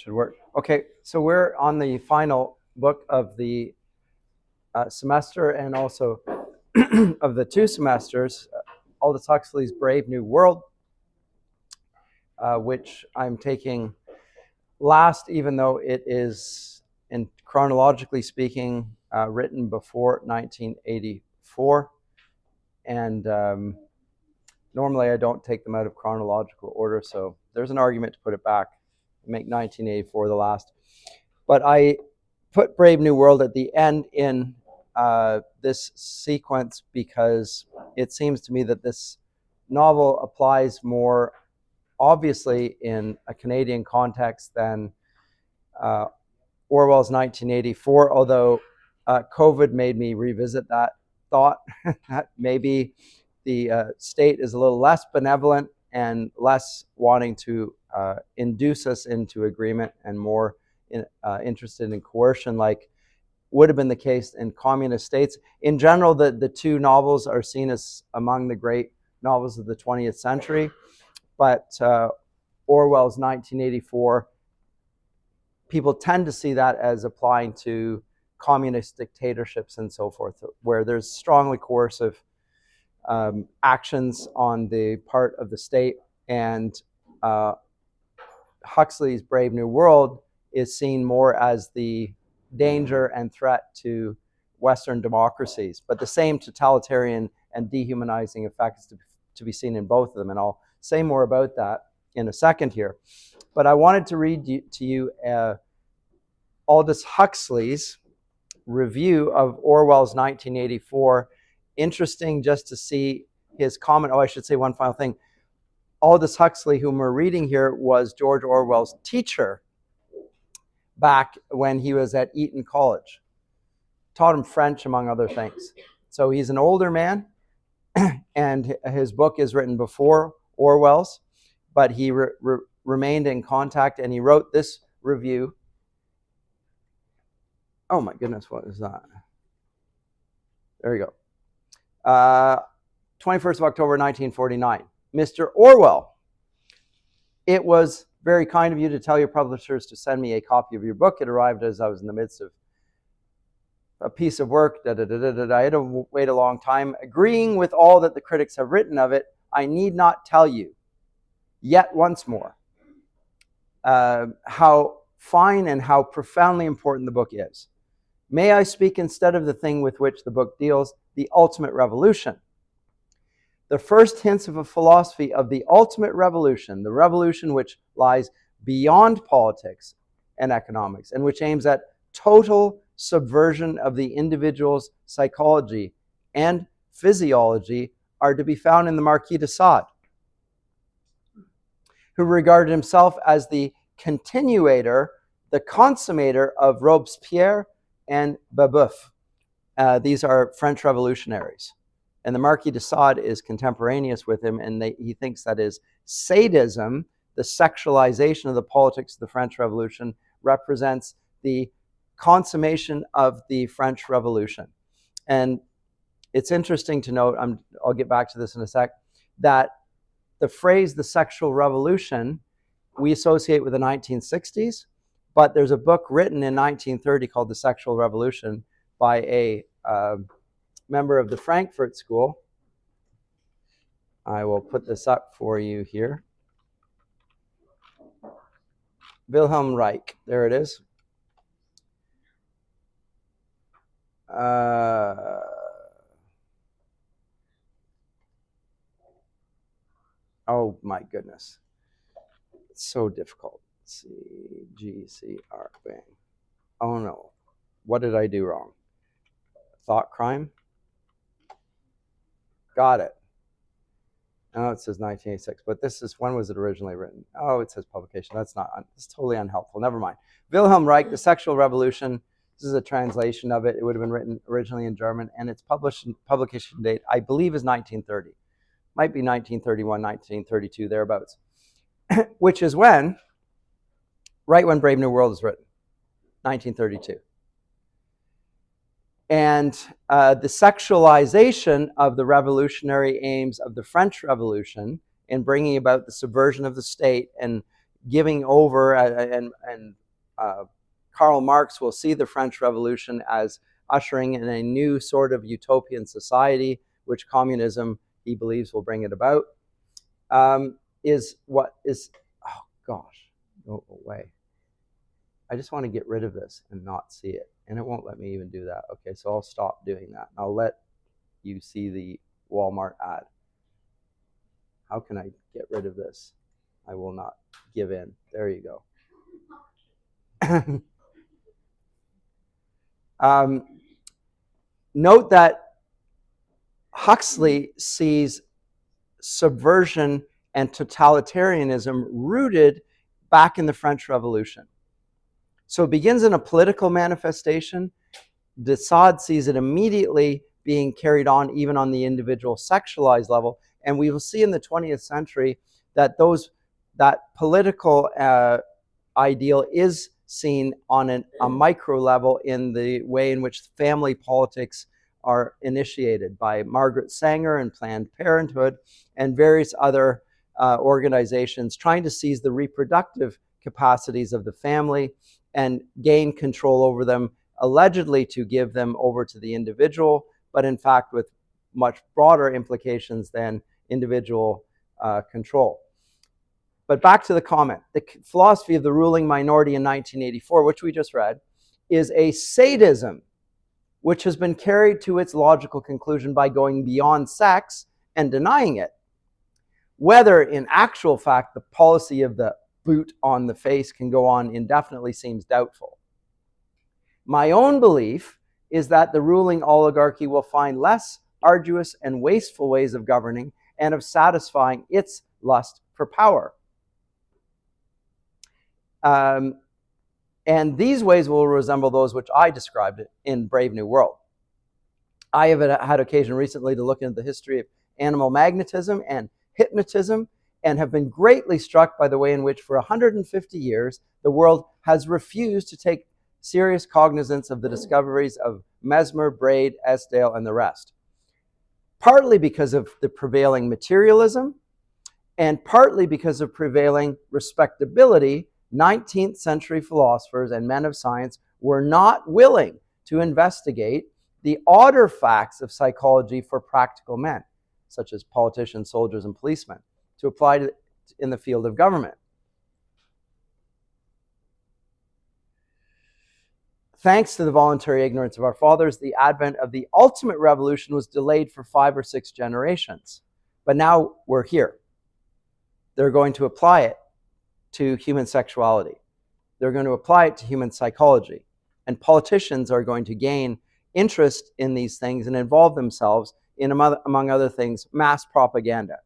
should work. Okay, so we're on the final book of the semester and also of the 2 semesters, Aldous Huxley's Brave New World, which I'm taking last, even though it is, in chronologically speaking, written before 1984. And normally I don't take them out of chronological order, so there's an argument to put it back, make 1984 the last. But I put Brave New World at the end in this sequence because it seems to me that this novel applies more obviously in a Canadian context than Orwell's 1984, although COVID made me revisit that thought that maybe the state is a little less benevolent and less wanting to induce us into agreement and more interested in coercion, like would have been the case in communist states. In general, the 2 novels are seen as among the great novels of the 20th century, but Orwell's 1984, people tend to see that as applying to communist dictatorships and so forth, where there's strongly coercive actions on the part of the state. And Huxley's Brave New World is seen more as the danger and threat to Western democracies, but the same totalitarian and dehumanizing effect is to be seen in both of them, and I'll say more about that in a second here. But I wanted to read to you Aldous Huxley's review of Orwell's 1984. Interesting just to see his comment. Oh, I should say one final thing. Aldous Huxley, whom we're reading here, was George Orwell's teacher back when he was at Eton College. Taught him French, among other things. So he's an older man, and his book is written before Orwell's, but he remained in contact, and he wrote this review. Oh my goodness, what is that? There you go. 21st of October, 1949. Mr. Orwell, it was very kind of you to tell your publishers to send me a copy of your book. It arrived as I was in the midst of a piece of work. I had to wait a long time. Agreeing with all that the critics have written of it, I need not tell you yet once more how fine and how profoundly important the book is. May I speak instead of the thing with which the book deals, the ultimate revolution. The first hints of a philosophy of the ultimate revolution, the revolution which lies beyond politics and economics and which aims at total subversion of the individual's psychology and physiology, are to be found in the Marquis de Sade, who regarded himself as the continuator, the consummator of Robespierre and Babeuf. These are French revolutionaries. And the Marquis de Sade is contemporaneous with him, and he thinks that is sadism, the sexualization of the politics of the French Revolution, represents the consummation of the French Revolution. And it's interesting to note, I'll get back to this in a sec, that the phrase the sexual revolution we associate with the 1960s, but there's a book written in 1930 called The Sexual Revolution by a member of the Frankfurt School. I will put this up for you here. Wilhelm Reich, there it is. Oh my goodness. It's so difficult. CGCR, bang. Oh no. What did I do wrong? Thought crime? Got it. Oh, it says 1986, but this is, when was it originally written? Oh, it says publication. That's totally unhelpful. Never mind. Wilhelm Reich, The Sexual Revolution. This is a translation of it. It would have been written originally in German, and its publication date, I believe, is 1930. Might be 1931, 1932, thereabouts. Which is right when Brave New World is written, 1932. And the sexualization of the revolutionary aims of the French Revolution in bringing about the subversion of the state and giving over, and Karl Marx will see the French Revolution as ushering in a new sort of utopian society, which communism, he believes, will bring it about, is what is, oh gosh, go away. I just want to get rid of this and not see it, and it won't let me even do that. Okay, so I'll stop doing that. I'll let you see the Walmart ad. How can I get rid of this? I will not give in. There you go. Note that Huxley sees subversion and totalitarianism rooted back in the French Revolution. So it begins in a political manifestation. De Sade sees it immediately being carried on even on the individual sexualized level. And we will see in the 20th century that that political ideal is seen on a micro level in the way in which family politics are initiated by Margaret Sanger and Planned Parenthood and various other organizations trying to seize the reproductive capacities of the family and gain control over them, allegedly to give them over to the individual, but in fact with much broader implications than individual control. But back to the comment. The philosophy of the ruling minority in 1984, which we just read, is a sadism which has been carried to its logical conclusion by going beyond sex and denying it. Whether in actual fact the policy of the boot on the face can go on indefinitely seems doubtful. My own belief is that the ruling oligarchy will find less arduous and wasteful ways of governing and of satisfying its lust for power. And these ways will resemble those which I described in Brave New World. I have had occasion recently to look into the history of animal magnetism and hypnotism, and have been greatly struck by the way in which for 150 years the world has refused to take serious cognizance of the discoveries of Mesmer, Braid, Esdale, and the rest. Partly because of the prevailing materialism, and partly because of prevailing respectability, 19th century philosophers and men of science were not willing to investigate the odder facts of psychology for practical men, such as politicians, soldiers, and policemen, to apply in the field of government. Thanks to the voluntary ignorance of our fathers, the advent of the ultimate revolution was delayed for 5 or 6 generations. But now we're here. They're going to apply it to human sexuality. They're going to apply it to human psychology. And politicians are going to gain interest in these things and involve themselves in, among other things, mass propaganda.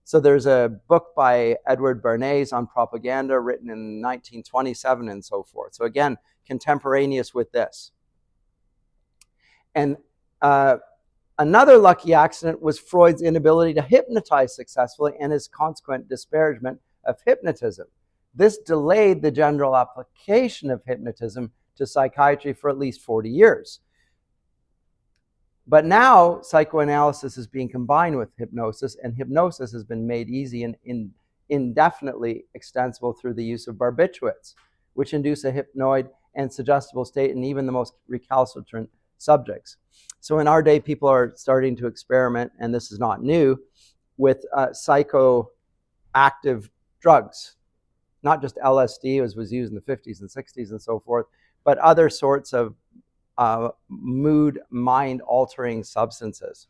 So there's a book by Edward Bernays on propaganda written in 1927 and so forth. So again, contemporaneous with this. And another lucky accident was Freud's inability to hypnotize successfully and his consequent disparagement of hypnotism. This delayed the general application of hypnotism to psychiatry for at least 40 years. But now psychoanalysis is being combined with hypnosis, and hypnosis has been made easy and indefinitely extensible through the use of barbiturates, which induce a hypnoid and suggestible state in even the most recalcitrant subjects. So in our day, people are starting to experiment, and this is not new, with psychoactive drugs. Not just LSD, as was used in the 50s and 60s and so forth, but other sorts of mood, mind-altering substances.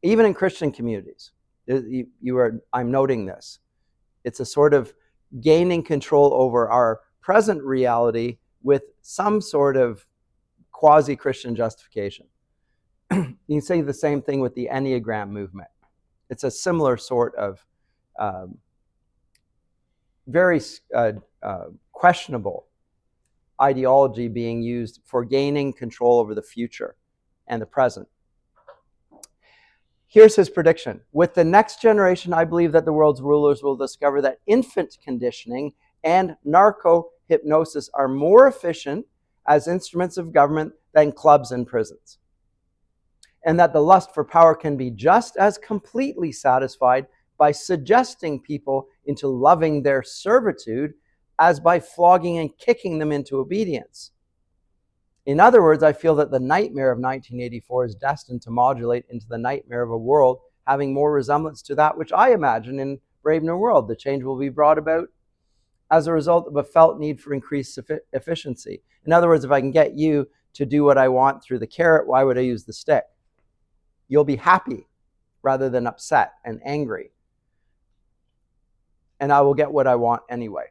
Even in Christian communities, I'm noting this. It's a sort of gaining control over our present reality with some sort of quasi-Christian justification. You can say the same thing with the Enneagram movement. It's a similar sort of very questionable ideology being used for gaining control over the future and the present. Here's his prediction. With the next generation, I believe that the world's rulers will discover that infant conditioning and narco-hypnosis are more efficient as instruments of government than clubs and prisons. And that the lust for power can be just as completely satisfied by suggesting people into loving their servitude as by flogging and kicking them into obedience. In other words, I feel that the nightmare of 1984 is destined to modulate into the nightmare of a world having more resemblance to that which I imagine in Brave New World. The change will be brought about as a result of a felt need for increased efficiency. In other words, if I can get you to do what I want through the carrot, why would I use the stick? You'll be happy rather than upset and angry. And I will get what I want anyway.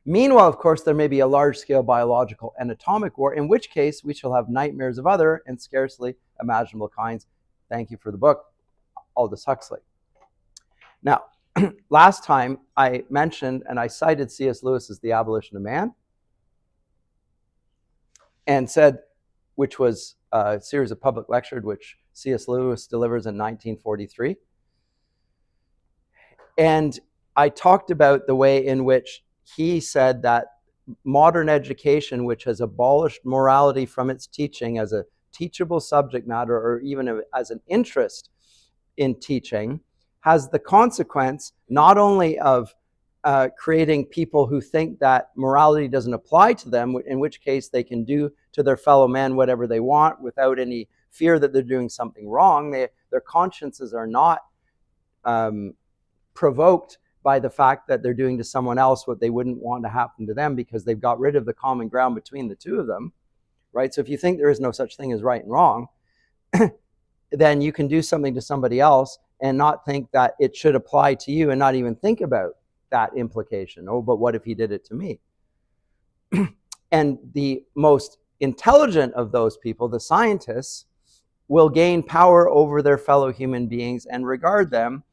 Meanwhile, of course, there may be a large-scale biological and atomic war, in which case we shall have nightmares of other and scarcely imaginable kinds. Thank you for the book, Aldous Huxley. Now, last time I mentioned and I cited C.S. Lewis's The Abolition of Man, and said, which was a series of public lectures which C.S. Lewis delivers in 1943. And I talked about the way in which he said that modern education, which has abolished morality from its teaching as a teachable subject matter or even as an interest in teaching, has the consequence not only of creating people who think that morality doesn't apply to them, in which case they can do to their fellow man whatever they want without any fear that they're doing something wrong. Their consciences are not provoked by the fact that they're doing to someone else what they wouldn't want to happen to them, because they've got rid of the common ground between the two of them, right? So if you think there is no such thing as right and wrong, then you can do something to somebody else and not think that it should apply to you, and not even think about that implication. Oh, but what if he did it to me? And the most intelligent of those people, the scientists, will gain power over their fellow human beings and regard them,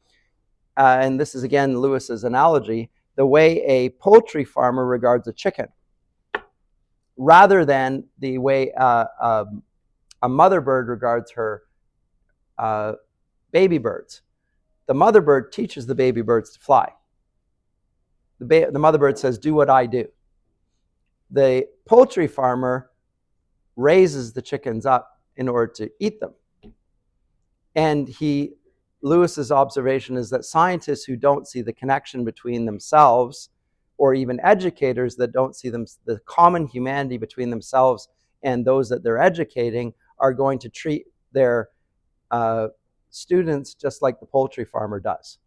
and this is again Lewis's analogy, the way a poultry farmer regards a chicken, rather than the way a mother bird regards her baby birds. The mother bird teaches the baby birds to fly. The mother bird says, do what I do. The poultry farmer raises the chickens up in order to eat them. And Lewis's observation is that scientists who don't see the connection between themselves, or even educators that don't see the common humanity between themselves and those that they're educating, are going to treat their students just like the poultry farmer does.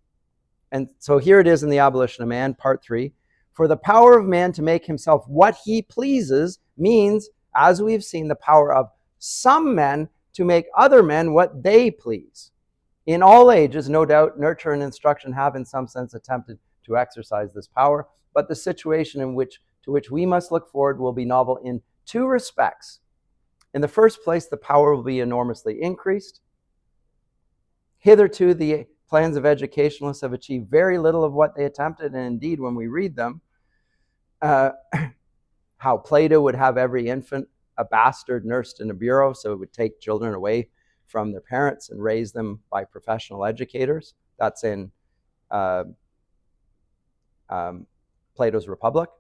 And so here it is in The Abolition of Man, part 3. For the power of man to make himself what he pleases means, as we've seen, the power of some men to make other men what they please. In all ages, no doubt, nurture and instruction have in some sense attempted to exercise this power, but the situation to which we must look forward will be novel in two respects. In the first place, the power will be enormously increased. Hitherto, the plans of educationalists have achieved very little of what they attempted, and indeed, when we read them, how Plato would have every infant a bastard nursed in a bureau, so it would take children away from their parents and raise them by professional educators. That's in Plato's Republic,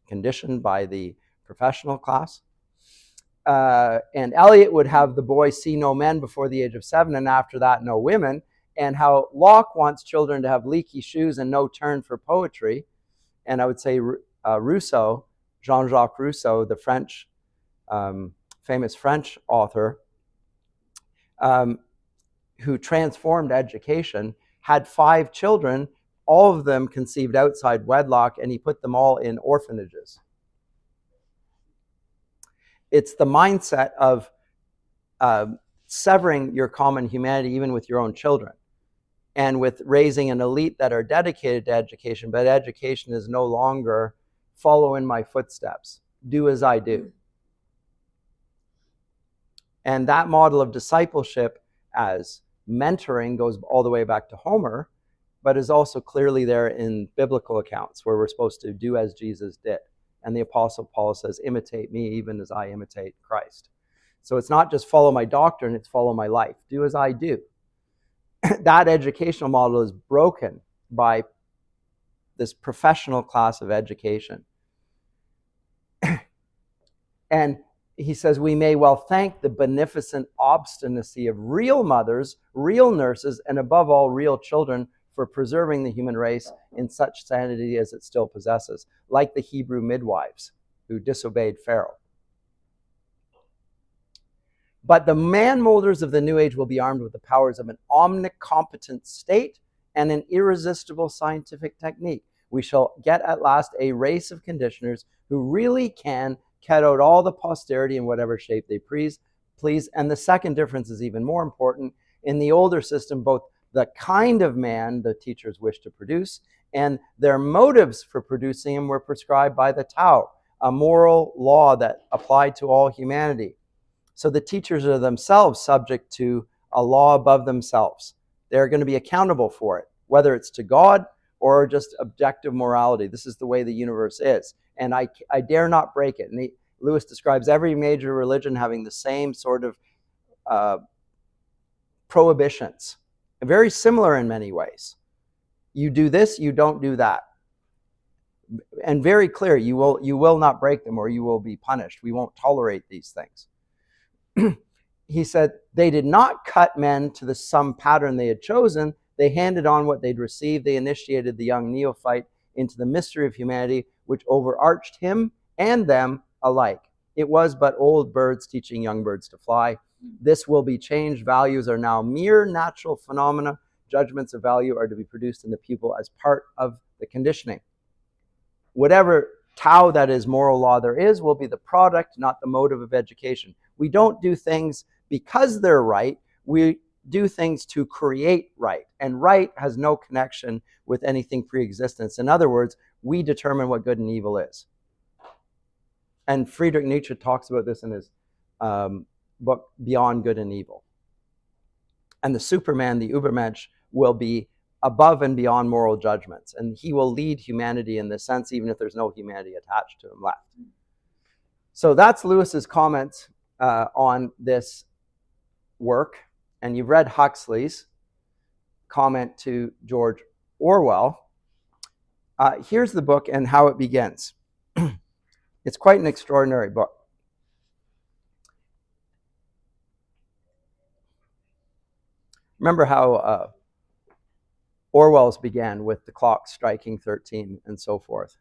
conditioned by the professional class. And Eliot would have the boy see no men before the age of 7, and after that, no women. And how Locke wants children to have leaky shoes and no turn for poetry. And I would say Rousseau, Jean-Jacques Rousseau, the French, famous French author, who transformed education, had 5 children, all of them conceived outside wedlock, and he put them all in orphanages. It's the mindset of severing your common humanity even with your own children, and with raising an elite that are dedicated to education, but education is no longer follow in my footsteps, do as I do. And that model of discipleship as mentoring goes all the way back to Homer, but is also clearly there in biblical accounts where we're supposed to do as Jesus did. And the Apostle Paul says, imitate me even as I imitate Christ. So it's not just follow my doctrine, it's follow my life. Do as I do. That educational model is broken by this professional class of education. And he says, we may well thank the beneficent obstinacy of real mothers, real nurses, and above all, real children for preserving the human race in such sanity as it still possesses, like the Hebrew midwives who disobeyed Pharaoh. But the man molders of the new age will be armed with the powers of an omnicompetent state and an irresistible scientific technique. We shall get at last a race of conditioners who really can cut out all the posterity in whatever shape they please. And the second difference is even more important. In the older system, both the kind of man the teachers wished to produce and their motives for producing him were prescribed by the Tao, a moral law that applied to all humanity. So the teachers are themselves subject to a law above themselves. They're going to be accountable for it, whether it's to God or just objective morality. This is the way the universe is. And I dare not break it. And Lewis describes every major religion having the same sort of prohibitions, very similar in many ways. You do this, you don't do that. And very clear, you will not break them or you will be punished. We won't tolerate these things. He said, they did not cut men to some pattern they had chosen. They handed on what they'd received. They initiated the young neophyte into the mystery of humanity, which overarched him and them alike. It was but old birds teaching young birds to fly. This will be changed. Values are now mere natural phenomena. Judgments of value are to be produced in the pupil as part of the conditioning. Whatever Tao, that is moral law, there is, will be the product, not the motive of education. We don't do things because they're right. We do things to create right. And right has no connection with anything pre-existence. In other words, we determine what good and evil is. And Friedrich Nietzsche talks about this in his book, Beyond Good and Evil. And the Superman, the Übermensch, will be above and beyond moral judgments. And he will lead humanity in this sense, even if there's no humanity attached to him left. So that's Lewis's comments on this work. And you've read Huxley's comment to George Orwell. Here's the book and how it begins. It's quite an extraordinary book. Remember how Orwell's began with the clock striking 13 and so forth.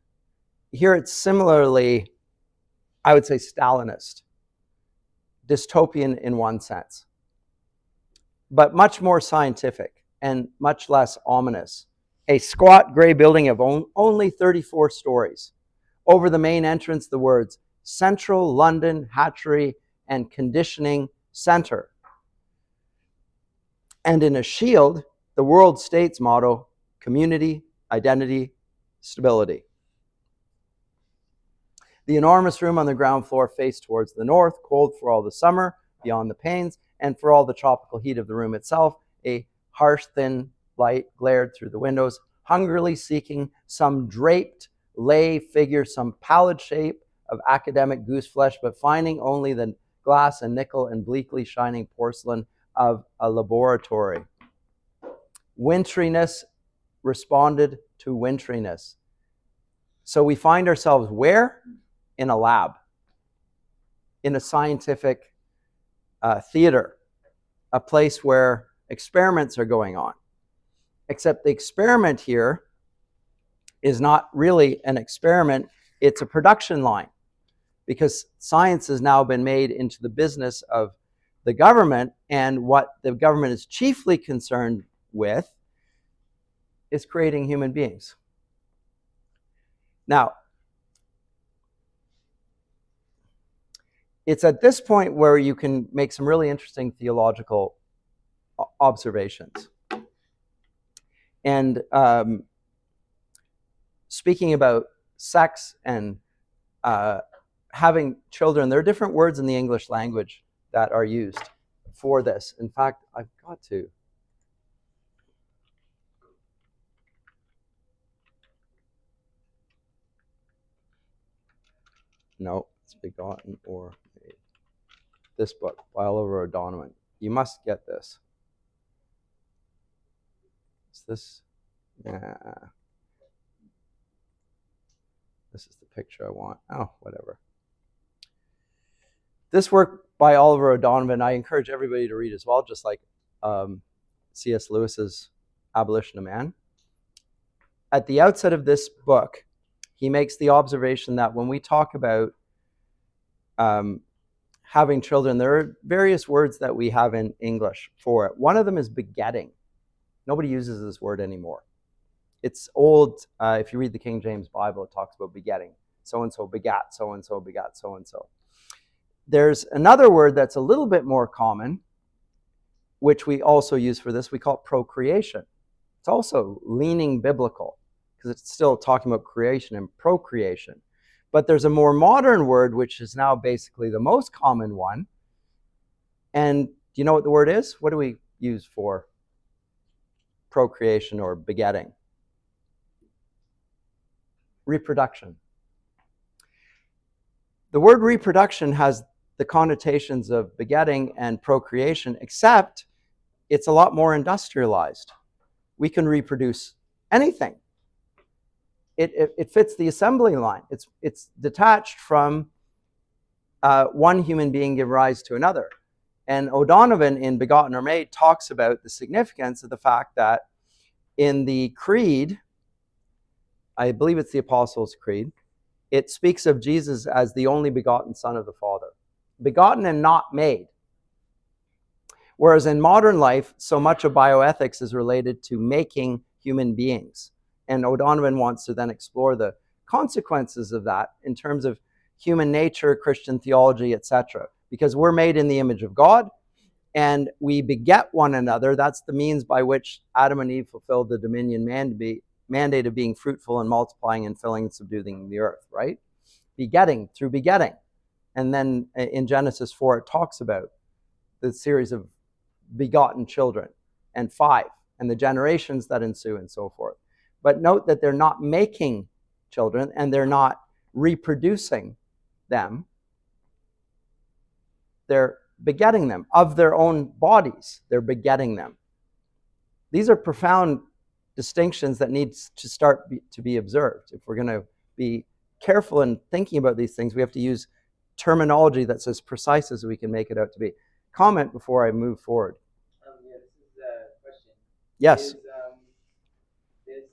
Here it's similarly, I would say, Stalinist, dystopian in one sense, but much more scientific and much less ominous. A squat gray building of only 34 stories. Over the main entrance, the words Central London Hatchery and Conditioning Center. And in a shield, the world state's motto, community, identity, stability. The enormous room on the ground floor faced towards the north, cold for all the summer, beyond the panes, and for all the tropical heat of the room itself, a harsh, thin light glared through the windows, hungrily seeking some draped lay figure, some pallid shape of academic goose flesh, but finding only the glass and nickel and bleakly shining porcelain of a laboratory. Wintriness responded to wintriness. So we find ourselves where? In a lab, in a scientific theater, a place where experiments are going on. Except the experiment here is not really an experiment, it's a production line, because science has now been made into the business of the government, and what the government is chiefly concerned with is creating human beings. Now, it's at this point where you can make some really interesting theological observations. And speaking about sex and having children, there are different words in the English language that are used for this. In fact, I've got to. No, it's begotten or made. This book by Oliver O'Donovan. You must get this. Is this? Yeah. This is the picture I want. Oh, whatever. This work by Oliver O'Donovan, I encourage everybody to read as well, just like C.S. Lewis's Abolition of Man. at the outset of this book, he makes the observation that when we talk about having children, there are various words that we have in English for it. One of them is begetting. Nobody uses this word anymore. It's old. If you read the King James Bible, it talks about begetting. So-and-so begat, so-and-so begat, so-and-so. There's another word that's a little bit more common, which we also use for this. We call it procreation. It's also leaning biblical because it's still talking about creation and procreation. But there's a more modern word, which is now basically the most common one. And do you know what the word is? What do we use for procreation or begetting? Reproduction. The word reproduction has the connotations of begetting and procreation, except it's a lot more industrialized. We can reproduce anything. It fits the assembly line. It's detached from one human being give rise to another. And O'Donovan in Begotten or Made talks about the significance of the fact that in the Creed, I believe it's the Apostles' Creed, it speaks of Jesus as the only begotten Son of the Father. Begotten and not made. Whereas in modern life, so much of bioethics is related to making human beings. And O'Donovan wants to then explore the consequences of that in terms of human nature, Christian theology, etc. Because we're made in the image of God, and we beget one another. That's the means by which Adam and Eve fulfilled the dominion mandate of being fruitful and multiplying and filling and subduing the earth, right? Begetting, through begetting. And then in Genesis 4, it talks about the series of begotten children, and 5, and the generations that ensue and so forth. But note that they're not making children and they're not reproducing them. They're begetting them of their own bodies. They're begetting them. These are profound distinctions that need to start to be observed. If we're going to be careful in thinking about these things, we have to use terminology that's as precise as we can make it out to be. Comment before I move forward. Yeah, this is a question. Yes. This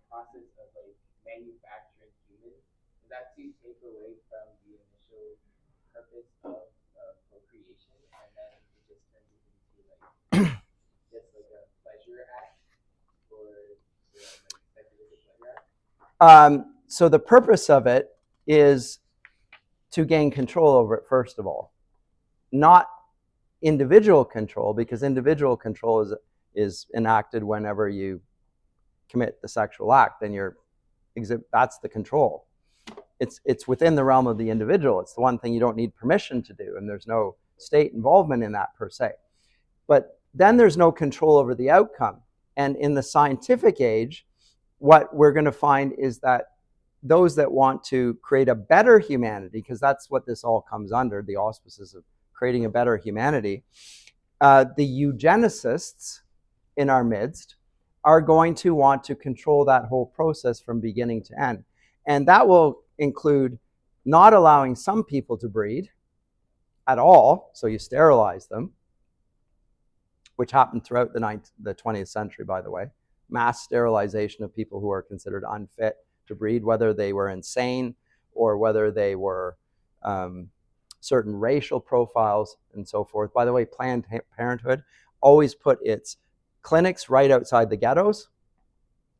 process of like manufacturing humans, is that to take away from the initial purpose of procreation, and then it just turns it into like just like a pleasure act, or like speculative pleasure act? So the purpose of it is to gain control over it, first of all. Not individual control, because individual control is enacted whenever you commit the sexual act, then that's the control. It's within the realm of the individual. It's the one thing you don't need permission to do, and there's no state involvement in that per se. But then there's no control over the outcome. And in the scientific age, what we're going to find is that those that want to create a better humanity, because that's what this all comes under, the auspices of creating a better humanity, the eugenicists in our midst are going to want to control that whole process from beginning to end. And that will include not allowing some people to breed at all, so you sterilize them, which happened throughout the 20th century, by the way. Mass sterilization of people who are considered unfit to breed, whether they were insane or whether they were certain racial profiles and so forth. By the way, Planned Parenthood always put its clinics right outside the ghettos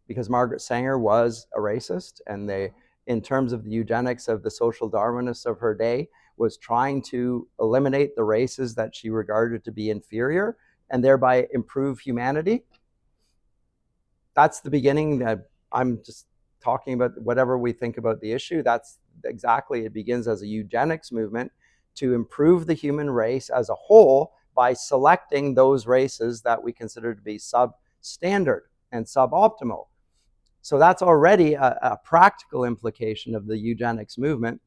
because Margaret Sanger was a racist, and they, in terms of the eugenics of the social Darwinists of her day, was trying to eliminate the races that she regarded to be inferior and thereby improve humanity. That's the beginning. I'm just talking about whatever we think about the issue. That's exactly, it begins as a eugenics movement to improve the human race as a whole by selecting those races that we consider to be substandard and suboptimal. So that's already a practical implication of the eugenics movement.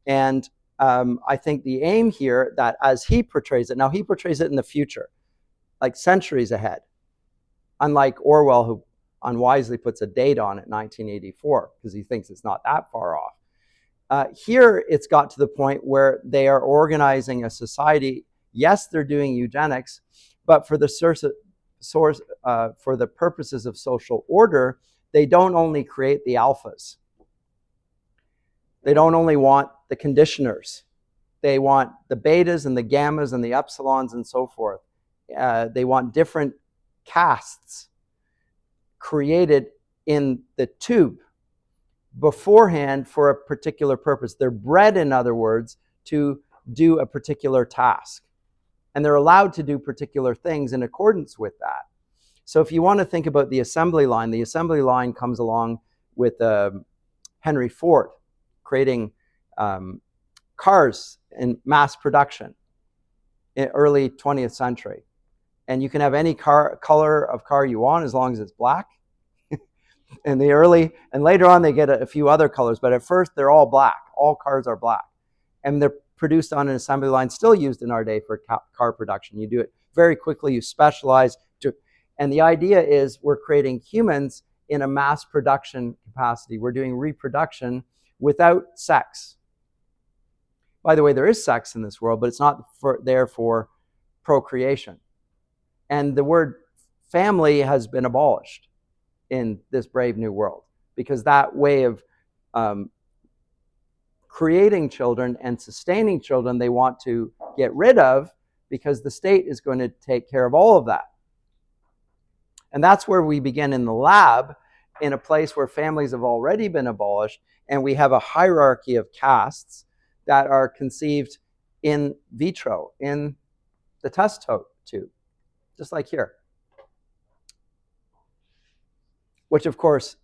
And I think the aim here, that as he portrays it, now he portrays it in the future, like centuries ahead, unlike Orwell, who unwisely puts a date on it, 1984, because he thinks it's not that far off. Here, it's got to the point where they are organizing a society. Yes, they're doing eugenics, but for the purposes of social order, they don't only create the alphas. They don't only want the conditioners. They want the betas and the gammas and the epsilons and so forth. They want different castes created in the tube beforehand for a particular purpose. They're bred, in other words, to do a particular task. And they're allowed to do particular things in accordance with that. So if you want to think about the assembly line comes along with Henry Ford creating cars in mass production in early 20th century. And you can have any color of car you want as long as it's black. In the early, and later on they get a few other colors, but at first they're all black. All cars are black. And they're produced on an assembly line, still used in our day for car production. You do it very quickly, you specialize. And the idea is we're creating humans in a mass production capacity. We're doing reproduction without sex. By the way, there is sex in this world, but it's not there for procreation. And the word family has been abolished in this brave new world, because that way of creating children and sustaining children they want to get rid of, because the state is going to take care of all of that. And that's where we begin in the lab, in a place where families have already been abolished, and we have a hierarchy of castes that are conceived in vitro, in the test tube, just like here. Which, of course,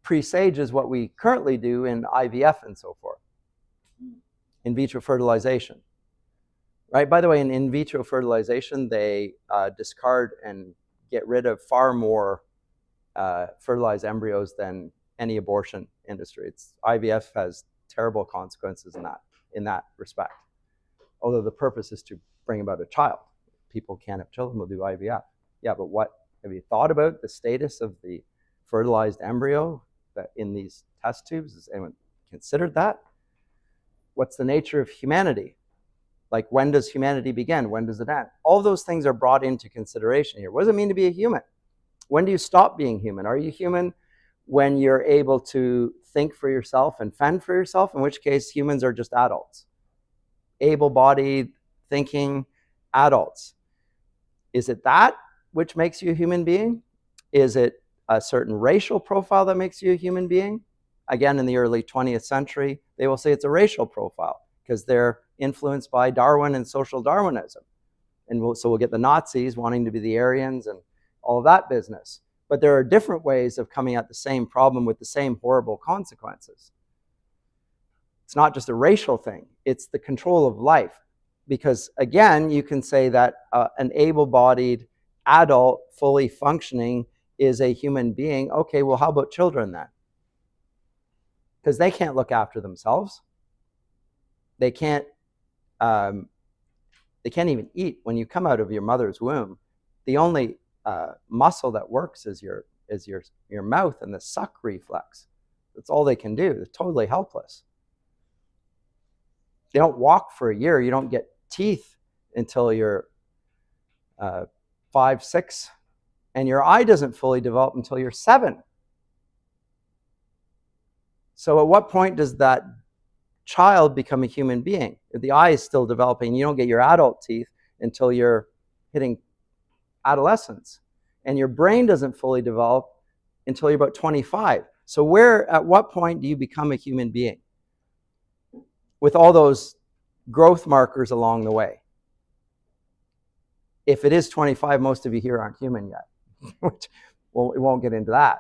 presages what we currently do in IVF and so forth, in vitro fertilization. Right? By the way, in vitro fertilization, they discard and get rid of far more fertilized embryos than any abortion industry. IVF has terrible consequences in that respect. Although the purpose is to bring about a child. People can't have children, they'll do IVF. Yeah, but what have you thought about the status of the fertilized embryo that in these test tubes? Has anyone considered that? What's the nature of humanity? Like, when does humanity begin? When does it end? All those things are brought into consideration here. What does it mean to be a human? When do you stop being human? Are you human when you're able to think for yourself and fend for yourself? In which case, humans are just adults. Able-bodied, thinking adults. Is it that which makes you a human being? Is it a certain racial profile that makes you a human being? Again, in the early 20th century, they will say it's a racial profile because they're influenced by Darwin and social Darwinism. And so we'll get the Nazis wanting to be the Aryans and all of that business. But there are different ways of coming at the same problem with the same horrible consequences. It's not just a racial thing. It's the control of life. Because, again, you can say that an able-bodied adult, fully functioning, is a human being. Okay, well, how about children then? Because they can't look after themselves. They can't even eat. When you come out of your mother's womb, the only muscle that works is your mouth and the suck reflex. That's all they can do. They're totally helpless. They don't walk for a year. You don't get teeth until you're 5, 6, and your eye doesn't fully develop until you're 7. So at what point does that child become a human being? If the eye is still developing, you don't get your adult teeth until you're hitting adolescence. And your brain doesn't fully develop until you're about 25. So at what point do you become a human being? With all those growth markers along the way. If it is 25, most of you here aren't human yet. Well, we won't get into that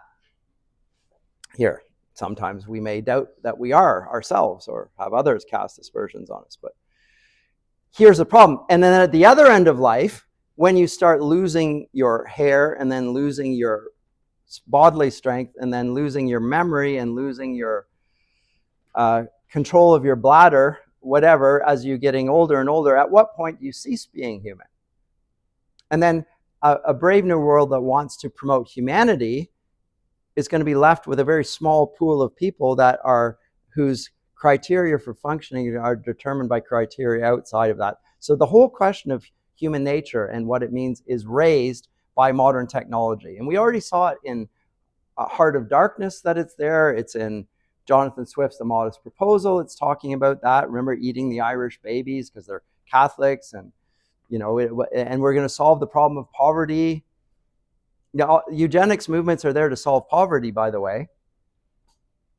here. Sometimes we may doubt that we are ourselves or have others cast aspersions on us. But here's the problem. And then at the other end of life, when you start losing your hair and then losing your bodily strength and then losing your memory and losing your control of your bladder, whatever, as you're getting older and older, at what point do you cease being human? And then a brave new world that wants to promote humanity is going to be left with a very small pool of people whose criteria for functioning are determined by criteria outside of that. So the whole question of human nature and what it means is raised by modern technology. And we already saw it in Heart of Darkness that it's there. It's in Jonathan Swift's The Modest Proposal. It's talking about that. Remember, eating the Irish babies because they're Catholics, and and we're going to solve the problem of poverty. Eugenics movements are there to solve poverty, by the way,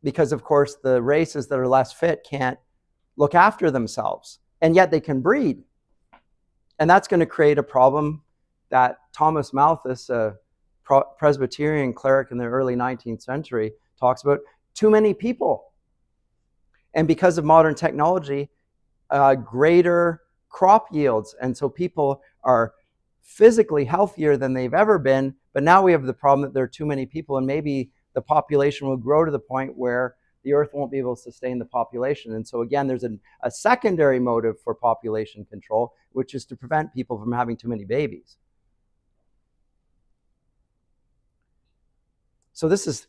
because of course the races that are less fit can't look after themselves, and yet they can breed. And that's going to create a problem that Thomas Malthus, a Presbyterian cleric in the early 19th century, talks about: too many people. And because of modern technology, greater crop yields. And so people are physically healthier than they've ever been. But now we have the problem that there are too many people, and maybe the population will grow to the point where the earth won't be able to sustain the population. And so again, there's a secondary motive for population control, which is to prevent people from having too many babies. So this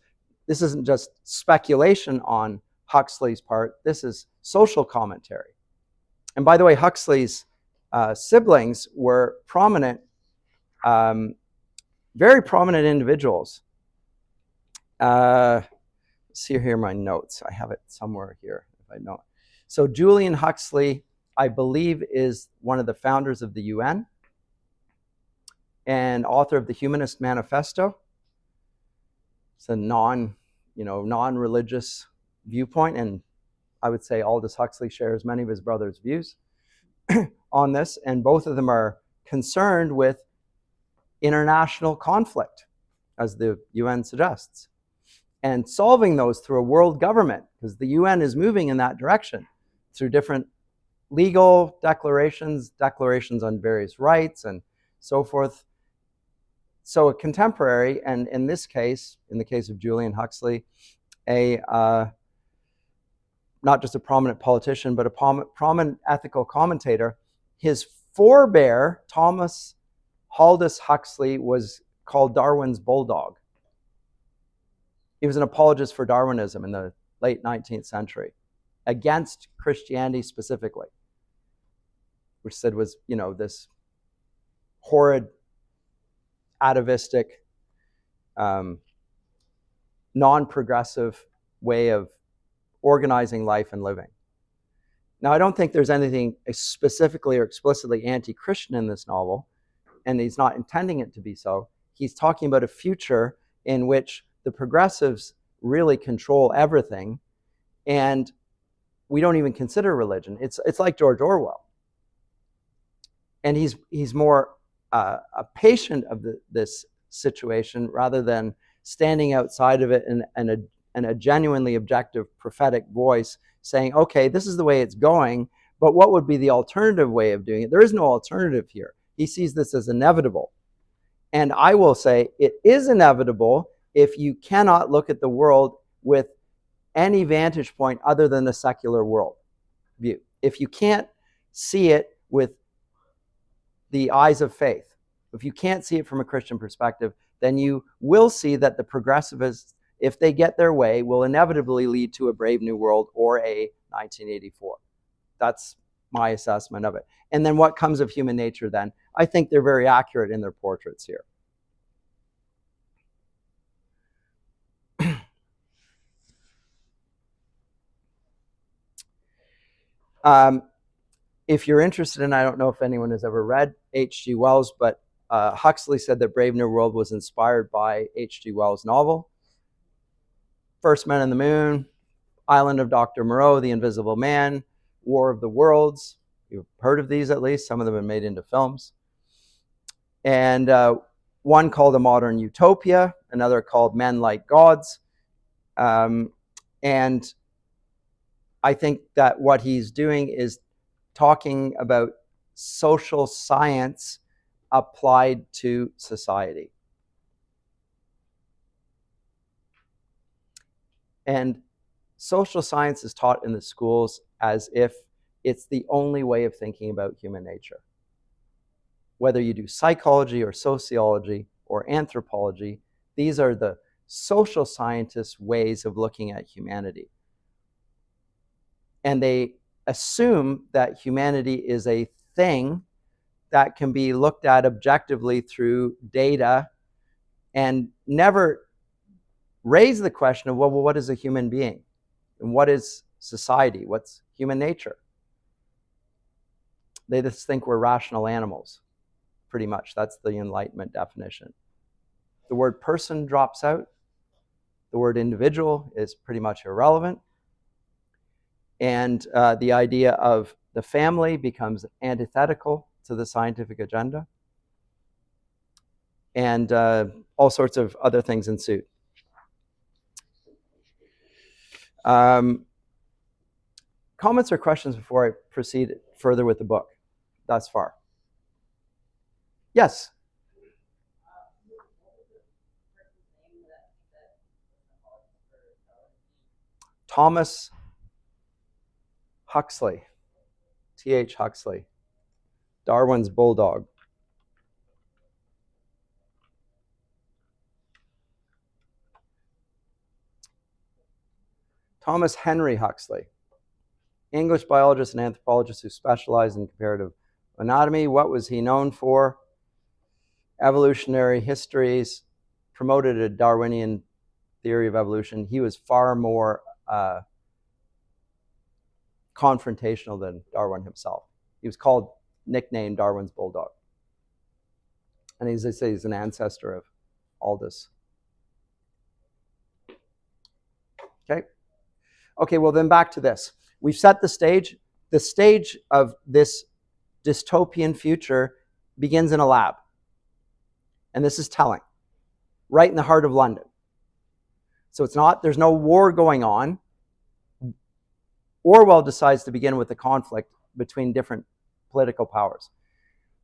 isn't just speculation on Huxley's part. This is social commentary. And by the way, Huxley's siblings were prominent, very prominent individuals. See here my notes. I have it somewhere here if I know. So Julian Huxley, I believe, is one of the founders of the UN and author of the Humanist Manifesto. It's a non-religious viewpoint, and I would say Aldous Huxley shares many of his brother's views on this, and both of them are concerned with international conflict, as the UN suggests, and solving those through a world government, because the UN is moving in that direction through different legal declarations on various rights and so forth. So a contemporary, and in this case, in the case of Julian Huxley, not just a prominent politician, but a prominent ethical commentator. His forebear, Thomas Aldous Huxley, was called Darwin's bulldog. He was an apologist for Darwinism in the late 19th century, against Christianity specifically, which said was, this horrid, atavistic, non-progressive way of organizing life and living. Now, I don't think there's anything specifically or explicitly anti-Christian in this novel, and he's not intending it to be so. He's talking about a future in which the progressives really control everything, and we don't even consider religion. It's like George Orwell. And he's more a patient of this situation rather than standing outside of it and a genuinely objective prophetic voice saying, okay, this is the way it's going, but what would be the alternative way of doing it? There is no alternative here. He sees this as inevitable. And I will say it is inevitable if you cannot look at the world with any vantage point other than the secular world view. If you can't see it with the eyes of faith, if you can't see it from a Christian perspective, then you will see that the progressivists, if they get their way, will inevitably lead to a Brave New World or a 1984. That's my assessment of it. And then what comes of human nature then? I think they're very accurate in their portraits here. If you're interested in, I don't know if anyone has ever read H.G. Wells, but Huxley said that Brave New World was inspired by H.G. Wells' novel. First Men on the Moon, Island of Dr. Moreau, The Invisible Man, War of the Worlds. You've heard of these at least. Some of them have been made into films. And one called A Modern Utopia, another called Men Like Gods. And I think that what he's doing is talking about social science applied to society. And social science is taught in the schools as if it's the only way of thinking about human nature. Whether you do psychology or sociology or anthropology, these are the social scientists' ways of looking at humanity. And they assume that humanity is a thing that can be looked at objectively through data and never raise the question of, well, what is a human being? And what is society? What's human nature? They just think we're rational animals, pretty much. That's the Enlightenment definition. The word person drops out. The word individual is pretty much irrelevant. And the idea of the family becomes antithetical to the scientific agenda. And all sorts of other things ensue. Comments or questions before I proceed further with the book thus far? Yes? Thomas Huxley, T.H. Huxley, Darwin's bulldog. Thomas Henry Huxley, English biologist and anthropologist who specialized in comparative anatomy. What was he known for? Evolutionary histories, promoted a Darwinian theory of evolution. He was far more confrontational than Darwin himself. He was nicknamed Darwin's bulldog. And as I say, he's an ancestor of Aldous. Okay, well then back to this. We've set the stage. The stage of this dystopian future begins in a lab. And this is telling. Right in the heart of London. So there's no war going on. Orwell decides to begin with the conflict between different political powers.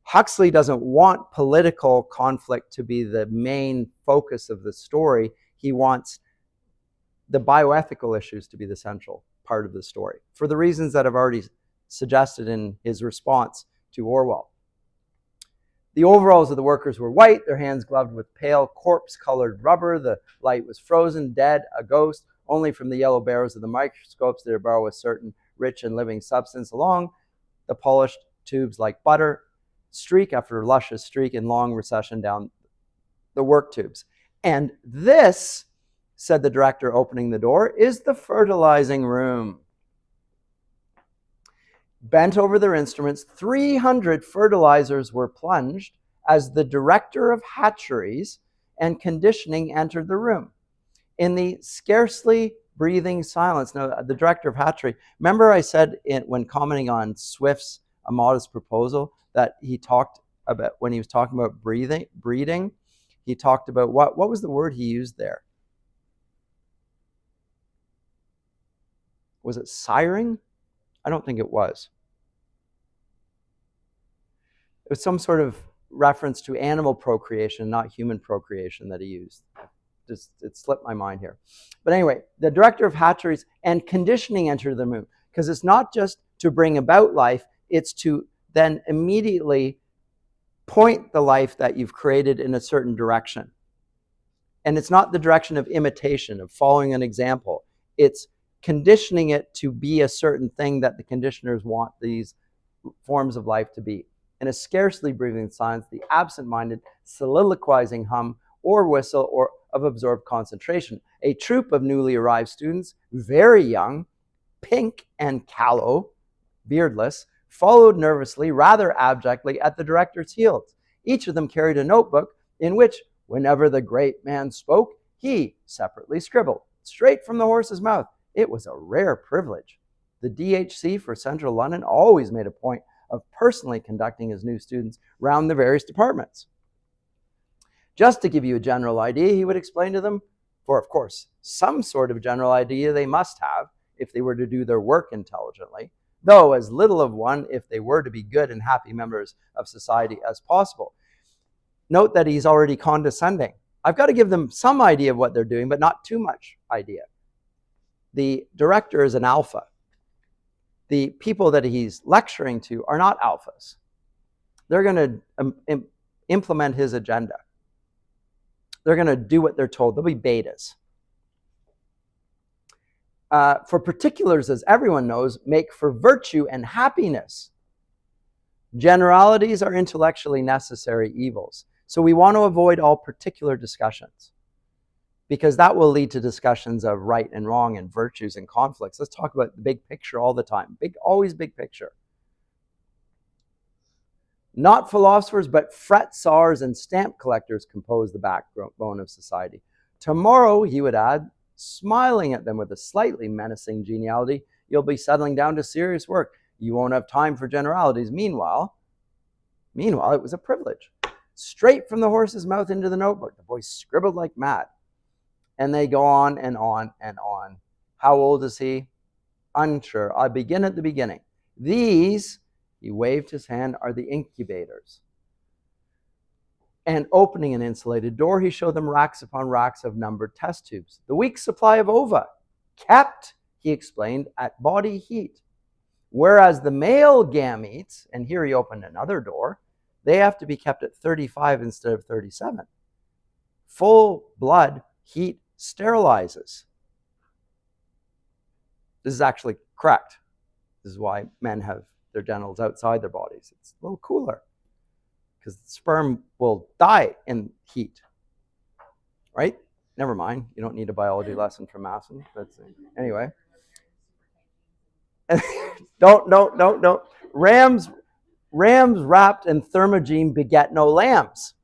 Huxley doesn't want political conflict to be the main focus of the story. He wants the bioethical issues to be the central part of the story, for the reasons that I've already suggested in his response to Orwell. The overalls of the workers were white, their hands gloved with pale corpse-colored rubber. The light was frozen, dead, a ghost. Only from the yellow barrels of the microscopes did it borrow a certain rich and living substance along the polished tubes like butter, streak after luscious streak in long recession down the work tubes. And this, said the director, opening the door, is the fertilizing room. Bent over their instruments, 300 fertilizers were plunged as the director of hatcheries and conditioning entered the room. In the scarcely breathing silence, now the director of hatchery, remember I said when commenting on Swift's A Modest Proposal that he talked about, when he was talking about breeding, he talked about, what was the word he used there? Was it siring? I don't think it was. It was some sort of reference to animal procreation, not human procreation, that he used. It slipped my mind here. But anyway, the director of hatcheries and conditioning entered the room, because it's not just to bring about life, it's to then immediately point the life that you've created in a certain direction. And it's not the direction of imitation, of following an example. It's conditioning it to be a certain thing that the conditioners want these forms of life to be. In a scarcely breathing silence, the absent-minded soliloquizing hum or whistle or of absorbed concentration. A troop of newly arrived students, very young, pink and callow, beardless, followed nervously, rather abjectly, at the director's heels. Each of them carried a notebook in which, whenever the great man spoke, he separately scribbled, straight from the horse's mouth. It was a rare privilege. The DHC for Central London always made a point of personally conducting his new students round the various departments. Just to give you a general idea, he would explain to them, for of course, some sort of general idea they must have if they were to do their work intelligently, though as little of one if they were to be good and happy members of society as possible. Note that he's already condescending. I've got to give them some idea of what they're doing, but not too much idea. The director is an alpha. The people that he's lecturing to are not alphas. They're going to implement his agenda. They're going to do what they're told. They'll be betas. For particulars, as everyone knows, make for virtue and happiness. Generalities are intellectually necessary evils. So we want to avoid all particular discussions. because that will lead to discussions of right and wrong and virtues and conflicts. Let's talk about the big picture all the time. Always big picture. Not philosophers, but fret sawers and stamp collectors compose the backbone of society. Tomorrow, he would add, smiling at them with a slightly menacing geniality, you'll be settling down to serious work. You won't have time for generalities. Meanwhile, it was a privilege. Straight from the horse's mouth into the notebook. The boy scribbled like mad. And they go on and on and on. How old is he? Unsure. I begin at the beginning. These, he waved his hand, are the incubators. And opening an insulated door, he showed them racks upon racks of numbered test tubes. The week's supply of ova, kept, he explained, at body heat. Whereas the male gametes, and here he opened another door, they have to be kept at 35 instead of 37. Full blood heat sterilizes. This is actually correct. This is why men have their genitals outside their bodies. It's a little cooler because the sperm will die in heat, right? Never mind. You don't need a biology lesson from Masson. Anyway. Don't. Rams wrapped in thermogene beget no lambs.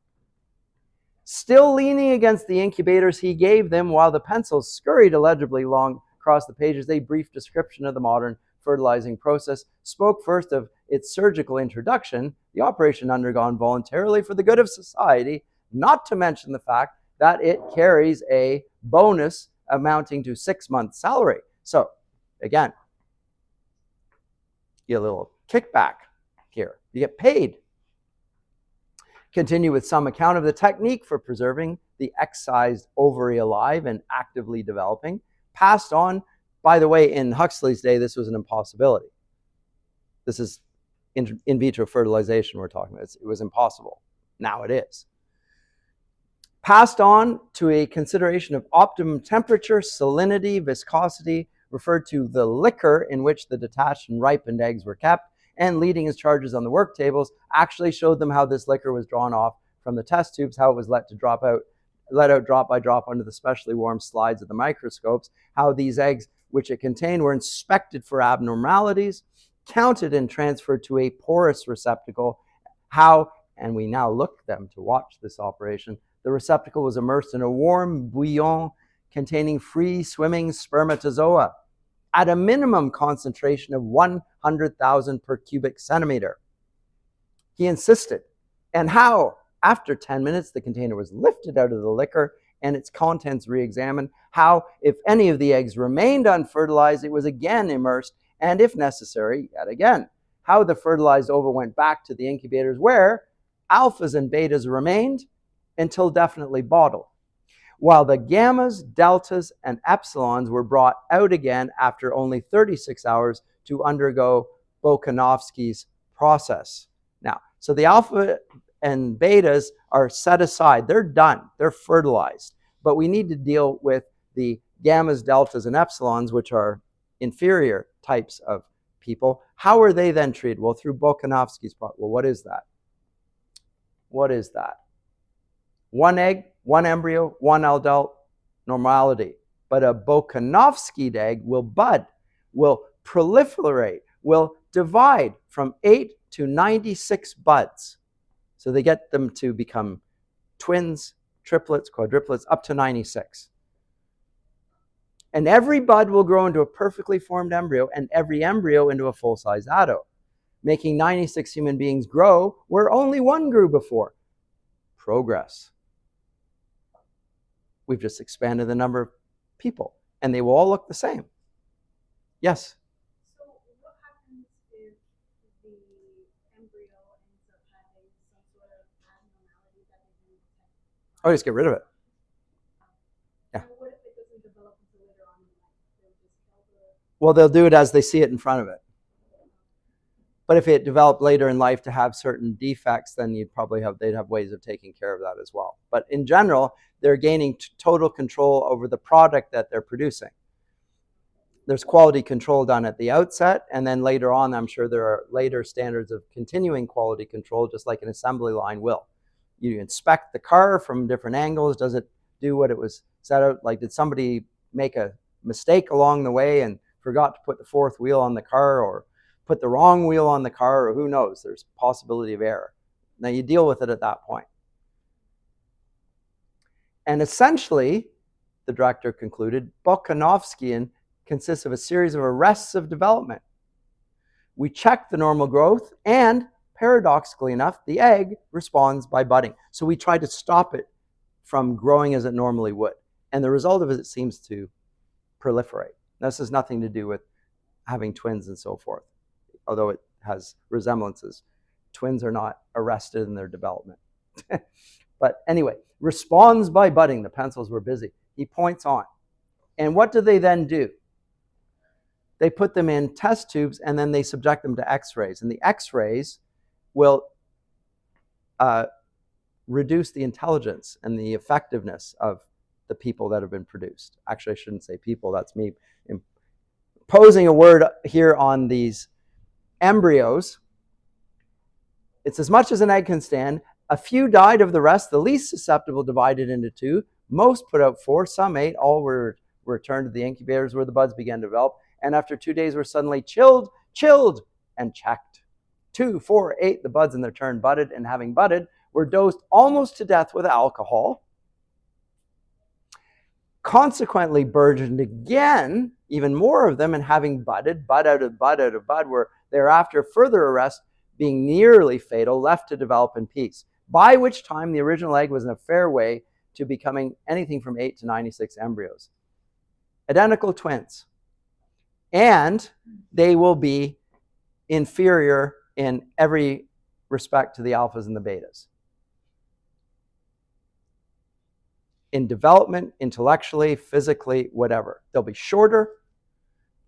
Still leaning against the incubators he gave them while the pencils scurried illegibly along across the pages, a brief description of the modern fertilizing process spoke first of its surgical introduction, the operation undergone voluntarily for the good of society, not to mention the fact that it carries a bonus amounting to 6 months' salary. So, again, you get a little kickback here. You get paid. Continue with some account of the technique for preserving the excised ovary alive and actively developing. Passed on, by the way, in Huxley's day, this was an impossibility. This is in vitro fertilization we're talking about. It was impossible. Now it is. Passed on to a consideration of optimum temperature, salinity, viscosity, referred to the liquor in which the detached and ripened eggs were kept, and leading his charges on the work tables, actually showed them how this liquor was drawn off from the test tubes, how it was let out drop by drop under the specially warm slides of the microscopes, how these eggs, which it contained, were inspected for abnormalities, counted and transferred to a porous receptacle, how, and we now look them to watch this operation, the receptacle was immersed in a warm bouillon containing free-swimming spermatozoa at a minimum concentration of 100,000 per cubic centimeter. He insisted. And how, after 10 minutes, the container was lifted out of the liquor and its contents re-examined. How, if any of the eggs remained unfertilized, it was again immersed, and if necessary, yet again. How the fertilized ova went back to the incubators where alphas and betas remained until definitely bottled, while the gammas, deltas, and epsilons were brought out again after only 36 hours to undergo Bokanovsky's process. Now, so the alpha and betas are set aside. They're done. They're fertilized. But we need to deal with the gammas, deltas, and epsilons, which are inferior types of people. How are they then treated? Well, through Bokanovsky's process. Well, what is that? What is that? One egg, one embryo, one adult, normality. But a Bokanovsky egg will bud, will proliferate, will divide from 8 to 96 buds. So they get them to become twins, triplets, quadruplets, up to 96. And every bud will grow into a perfectly formed embryo, and every embryo into a full-size adult, making 96 human beings grow where only one grew before. Progress. We've just expanded the number of people, and they will all look the same. Yes? So what happens if the embryo ends up having some sort of abnormality that they didn't detect? Oh, just get rid of it. Yeah. So what if it doesn't develop until later on in life? They'll just kill the... Well, they'll do it as they see it in front of it. But if it developed later in life to have certain defects, then they'd have ways of taking care of that as well. But in general, they're gaining total control over the product that they're producing. There's quality control done at the outset, and then later on, I'm sure there are later standards of continuing quality control, just like an assembly line will. You inspect the car from different angles. Does it do what it was set out? Like, did somebody make a mistake along the way and forgot to put the fourth wheel on the car, or put the wrong wheel on the car, or who knows? There's possibility of error. Now you deal with it at that point. And essentially, the director concluded, Bokanovskian consists of a series of arrests of development. We check the normal growth, and paradoxically enough, the egg responds by budding. So we try to stop it from growing as it normally would. And the result of it seems to proliferate. This has nothing to do with having twins and so forth, although it has resemblances. Twins are not arrested in their development. But anyway, responds by budding. The pencils were busy. He points on. And what do they then do? They put them in test tubes, and then they subject them to X-rays. And the X-rays will reduce the intelligence and the effectiveness of the people that have been produced. Actually, I shouldn't say people. That's me imposing a word here on these embryos. It's as much as an egg can stand. A few died of the rest. The least susceptible divided into two. Most put out 4, some 8. All were returned to the incubators where the buds began to develop. And after 2 days were suddenly chilled, and checked. 2, 4, 8, the buds in their turn budded, and having budded, were dosed almost to death with alcohol. Consequently burgeoned again, even more of them, and having budded, bud out of bud, were thereafter further arrest, being nearly fatal, left to develop in peace. By which time the original egg was in a fair way to becoming anything from 8 to 96 embryos. Identical twins. And they will be inferior in every respect to the alphas and the betas. In development, intellectually, physically, whatever. They'll be shorter,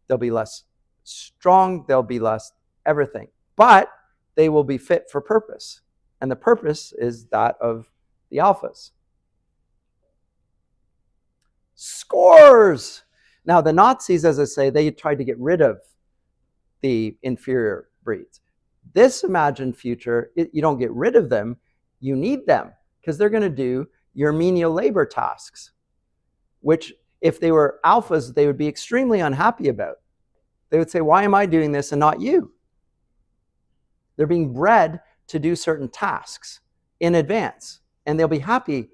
they'll be less strong, they'll be less everything. But they will be fit for purpose. And the purpose is that of the alphas. Scores! Now, the Nazis, as I say, they tried to get rid of the inferior breeds. This imagined future, you don't get rid of them, you need them, because they're going to do your menial labor tasks, which if they were alphas, they would be extremely unhappy about. They would say, why am I doing this and not you? They're being bred to do certain tasks in advance, and they'll be happy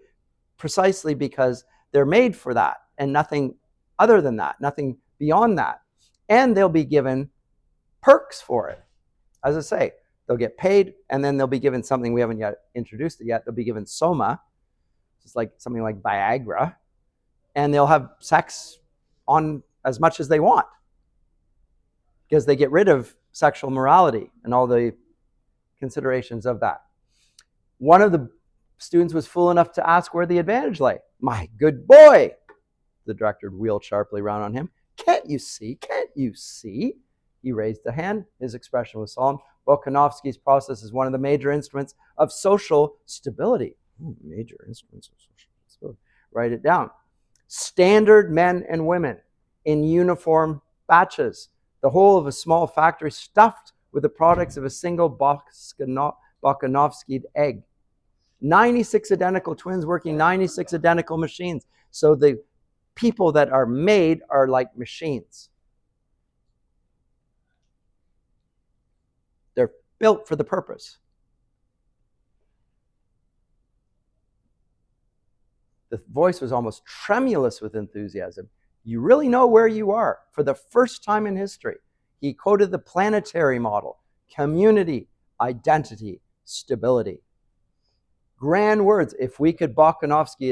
precisely because they're made for that and nothing other than that, nothing beyond that. And they'll be given perks for it. As I say, they'll get paid, and then they'll be given something we haven't yet introduced it yet. They'll be given soma, just like something like Viagra, and they'll have sex on as much as they want because they get rid of sexual morality and all the considerations of that. One of the students was fool enough to ask where the advantage lay. My good boy, the director wheeled sharply round on him. Can't you see? Can't you see? He raised a hand. His expression was solemn. Bokanovsky's process is one of the major instruments of social stability. Major instruments of social stability. Write it down. Standard men and women in uniform batches. The whole of a small factory stuffed with the products of a single Bokanovsky egg. 96 identical twins working 96 identical machines. So the people that are made are like machines. They're built for the purpose. The voice was almost tremulous with enthusiasm. You really know where you are. For the first time in history, he quoted the planetary model: community, identity, stability. Grand words. If we could Bokanovsky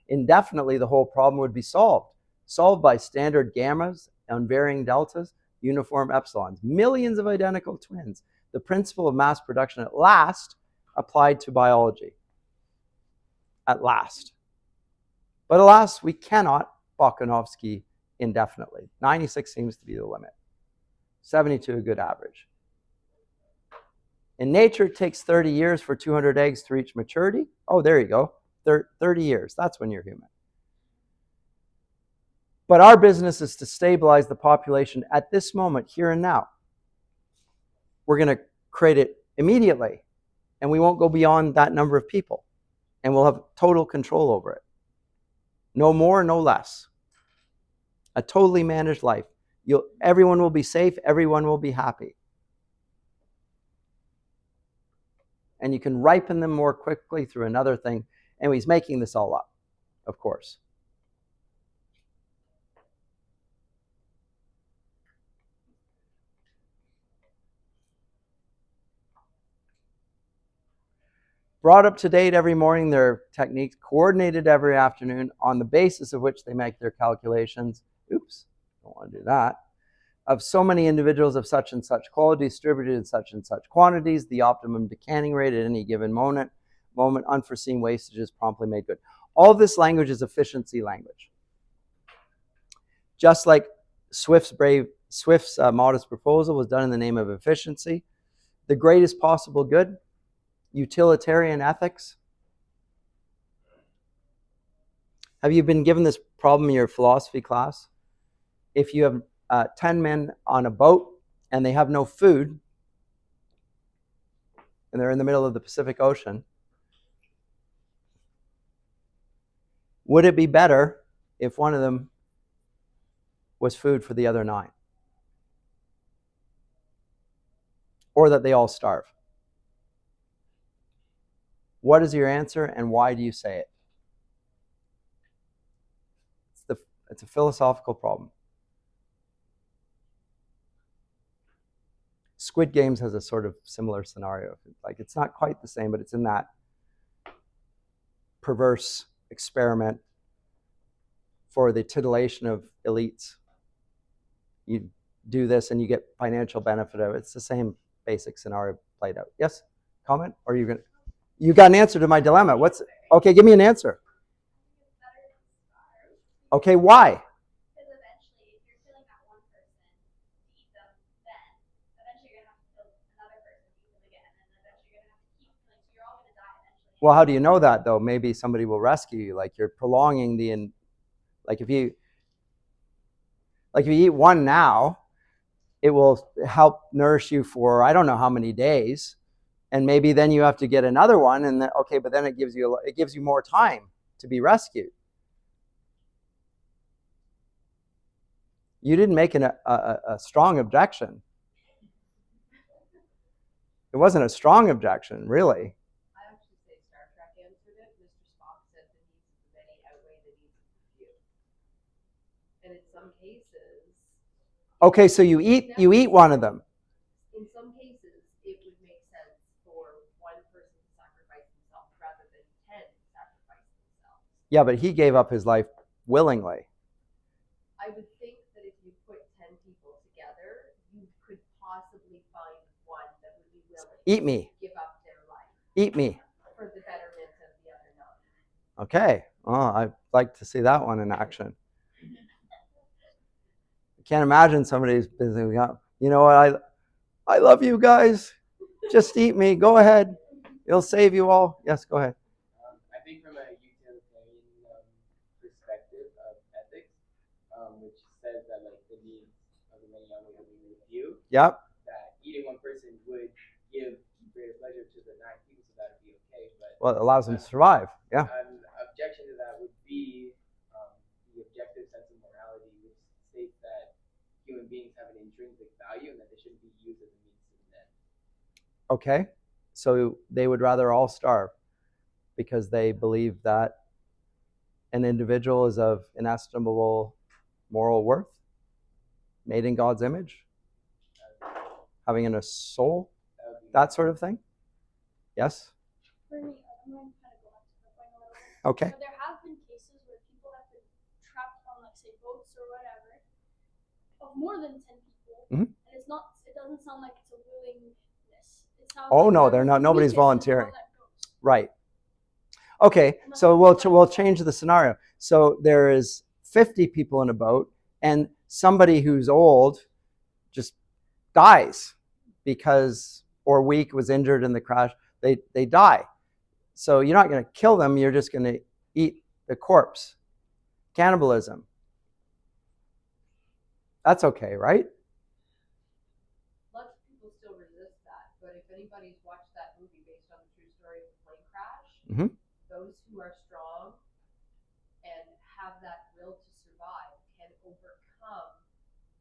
indefinitely, the whole problem would be solved. Solved by standard gammas, unvarying deltas, uniform epsilons. Millions of identical twins. The principle of mass production at last applied to biology. At last. But alas, we cannot Bokanovsky indefinitely. 96 seems to be the limit. 72 a good average. In nature, it takes 30 years for 200 eggs to reach maturity. Oh, there you go. 30 years. That's when you're human. But our business is to stabilize the population at this moment, here and now. We're going to create it immediately, and we won't go beyond that number of people, and we'll have total control over it. No more, no less. A totally managed life. Everyone will be safe. Everyone will be happy. And you can ripen them more quickly through another thing. Anyway, he's making this all up, of course. Brought up to date every morning, their techniques coordinated every afternoon, on the basis of which they make their calculations. Oops, don't want to do that. Of so many individuals of such and such quality distributed in such and such quantities, the optimum decanting rate at any given moment, unforeseen wastages promptly made good. All this language is efficiency language. Just like Swift's modest proposal was done in the name of efficiency, the greatest possible good, utilitarian ethics. Have you been given this problem in your philosophy class? If you have 10 men on a boat and they have no food, and they're in the middle of the Pacific Ocean, would it be better if one of them was food for the other 9? Or that they all starve? What is your answer, and why do you say it? It's a philosophical problem. Squid Games has a sort of similar scenario. Like, it's not quite the same, but it's in that perverse experiment for the titillation of elites. You do this and you get financial benefit of it. It's the same basic scenario played out. Yes? Comment? Or you got an answer to my dilemma. Okay, give me an answer. Okay, why? Because eventually, if you're killing that one person to eat them, then eventually you're going to have to kill another person to eat them again, and eventually you're going to have to keep killing. So you're all going to die eventually. Well, how do you know that, though? Maybe somebody will rescue you. Like, you're prolonging like if you eat one now, it will help nourish you for I don't know how many days, and maybe then you have to get another one, and then, okay, but then it gives you more time to be rescued. You didn't make a strong objection. It wasn't a strong objection, really. I actually say Star Trek answered it. Mr. Spock said the needs of the many outweigh the needs of the few. And in some cases... Okay, so you eat one of them. In some cases, it would make sense for one person to sacrifice himself rather than 10 sacrifice themselves. Yeah, but he gave up his life willingly. I would think that if you put 10 people together, you could possibly find one that would be willing Eat me. to give up their life. Eat me. For the betterment of the other 9. Okay. Oh, I'd like to see that one in action. I can't imagine somebody's busy. You know what? I love you guys. Just eat me. Go ahead. It'll save you all. Yes, go ahead. I think from a utilitarian perspective of ethics, which says that like the needs of the many outweigh the needs of the few. Yep. That eating one person would give greater pleasure to the 9 people, so that would be okay. But well, it allows them to survive. Yeah. An objection to that would be the objective sense of morality, which states that human beings have an intrinsic value and that they shouldn't be used as a means to an end. Okay. So they would rather all starve because they believe that an individual is of inestimable moral worth, made in God's image, having a soul, that sort of thing. Yes? For me, I'm going to kind of go back to the point a little bit. Okay. So there have been cases where people have been trapped on, like, say, boats or whatever, of more than 10 people, and it doesn't sound like it's a willingness. It sounds like No, they're not. Nobody's volunteering. Right. Okay, Unless so we'll change the scenario. So there is 50 people in a boat, and somebody who's old just dies because, or weak, was injured in the crash. They die. So you're not going to kill them. You're just going to eat the corpse. Cannibalism. That's okay, right? Lots of people still resist that, but if anybody's watched that movie based on the true story of the plane crash, those who are strong and have that will to survive can overcome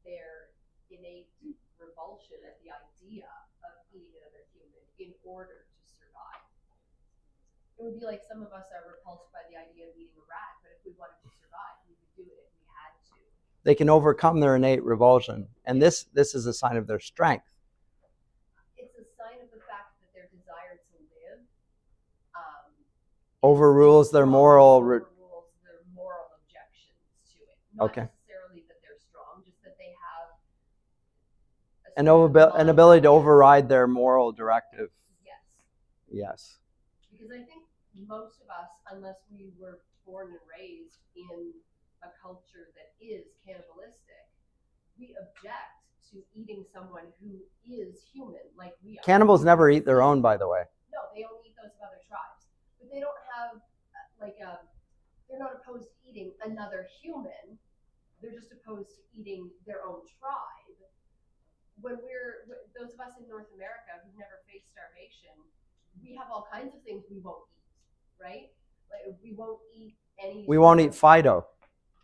their innate revulsion at the idea of eating another human in order to survive. It would be like some of us are repulsed by the idea of eating a rat, but if we wanted to survive, we would do it if we had to. They can overcome their innate revulsion, and this is a sign of their strength. It's a sign of the fact that their desire to live overrules their moral objections to it. Not Okay. necessarily that they're strong, just that they have an ability to override their moral directive. Yes. Yes. Because I think most of us, unless we were born and raised in a culture that is cannibalistic, we object to eating someone who is human, like we are. Cannibals never eat their own, by the way. No, they only eat those of other tribes. But they don't have, they're not opposed to eating another human. They're just opposed to eating their own tribe. Those of us in North America who've never faced starvation, we have all kinds of things we won't eat, right? Like we won't eat any. We won't eat Fido.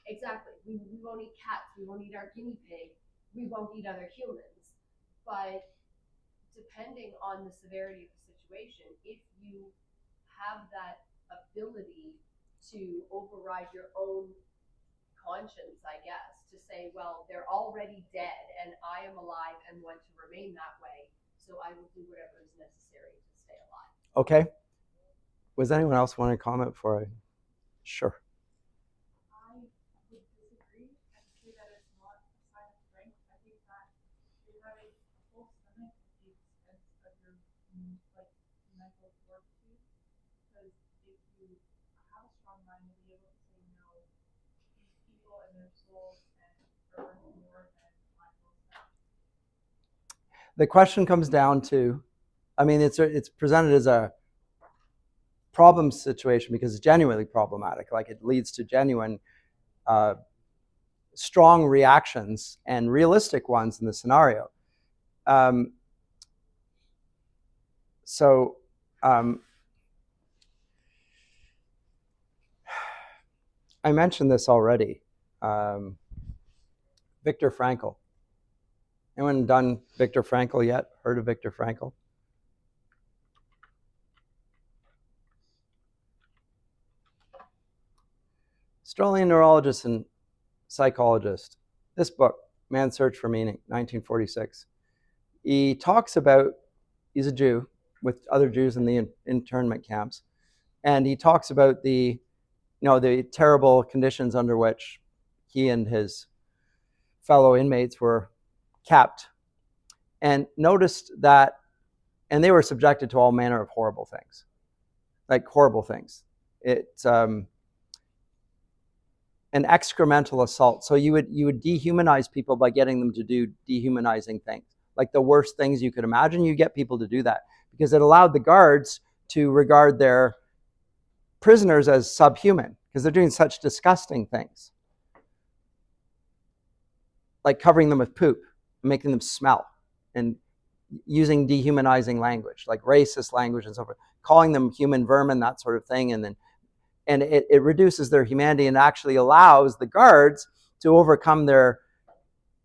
Exactly. We won't eat cats. We won't eat our guinea pig. We won't eat other humans. But depending on the severity of the situation, if you have that ability to override your own conscience, I guess, to say, well, they're already dead and I am alive and want to remain that way, so I will do whatever is necessary to stay alive. Okay. Was anyone else want to comment before I? Sure. I would disagree and say that it's not a sign of strength. I think that you're having a full stomach at the expense of your mental fortitude. Because if you have a strong mind, you'll be able to say no. These people and their souls are worth more than my full stomach. The question comes down to, it's presented as a problem situation because it's genuinely problematic. Like it leads to genuine, strong reactions and realistic ones in the scenario. I mentioned this already. Viktor Frankl. Anyone done Viktor Frankl yet? Heard of Viktor Frankl? Australian neurologist and psychologist. This book, Man's Search for Meaning, 1946. He talks about, he's a Jew with other Jews in the internment camps, and he talks about the terrible conditions under which he and his fellow inmates were kept, and noticed that, and they were subjected to all manner of horrible things, like horrible things. It's an excremental assault. So you would dehumanize people by getting them to do dehumanizing things, like the worst things you could imagine. You get people to do that because it allowed the guards to regard their prisoners as subhuman because they're doing such disgusting things, like covering them with poop, making them smell, and using dehumanizing language, like racist language and so forth, calling them human vermin, that sort of thing, and it reduces their humanity and actually allows the guards to overcome their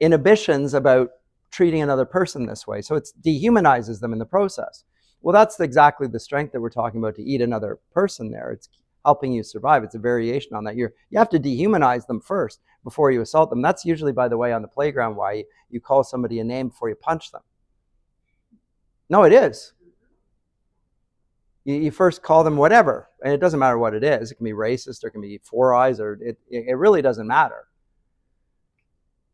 inhibitions about treating another person this way. So it dehumanizes them in the process. Well, that's exactly the strength that we're talking about, to eat another person there. It's helping you survive. It's a variation on that. You have to dehumanize them first before you assault them. That's usually, by the way, on the playground why you call somebody a name before you punch them. No, it is. You first call them whatever, and it doesn't matter what it is. It can be racist, or it can be four eyes, or it really doesn't matter.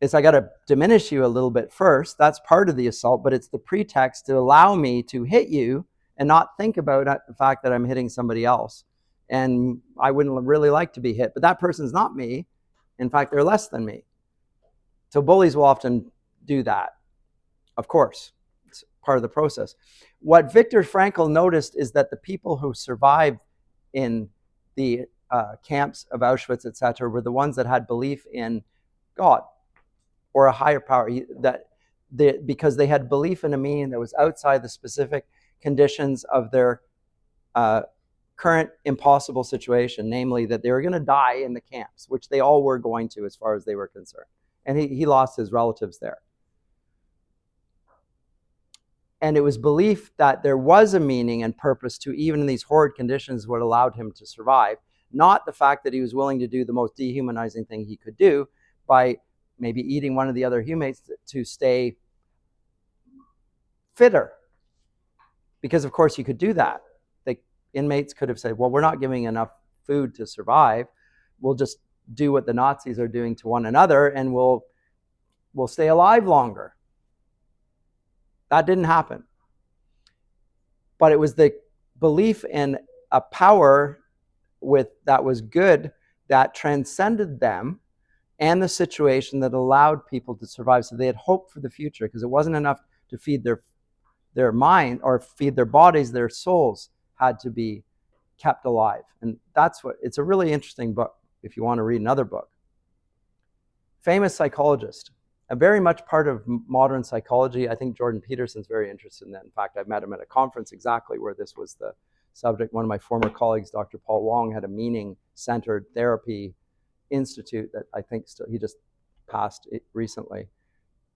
It's I got to diminish you a little bit first. That's part of the assault, but it's the pretext to allow me to hit you and not think about the fact that I'm hitting somebody else. And I wouldn't really like to be hit, but that person's not me. In fact, they're less than me. So bullies will often do that, of course. It's part of the process. What Viktor Frankl noticed is that the people who survived in the camps of Auschwitz, etc., were the ones that had belief in God or a higher power, because they had belief in a meaning that was outside the specific conditions of their current impossible situation, namely that they were going to die in the camps, which they all were going to as far as they were concerned. And he lost his relatives there. And it was belief that there was a meaning and purpose to even in these horrid conditions what allowed him to survive, not the fact that he was willing to do the most dehumanizing thing he could do by maybe eating one of the other humans to stay fitter. Because of course you could do that. The inmates could have said, well, we're not giving enough food to survive. We'll just do what the Nazis are doing to one another and we'll stay alive longer. That didn't happen. But it was the belief in a power that was good that transcended them and the situation that allowed people to survive. So they had hope for the future because it wasn't enough to feed their mind or feed their bodies. Their souls had to be kept alive. And it's a really interesting book if you want to read another book. Famous psychologist, a very much part of modern psychology. I think Jordan Peterson's very interested in that. In fact, I met him at a conference exactly where this was the subject. One of my former colleagues, Dr. Paul Wong, had a meaning-centered therapy institute that I think he just passed it recently.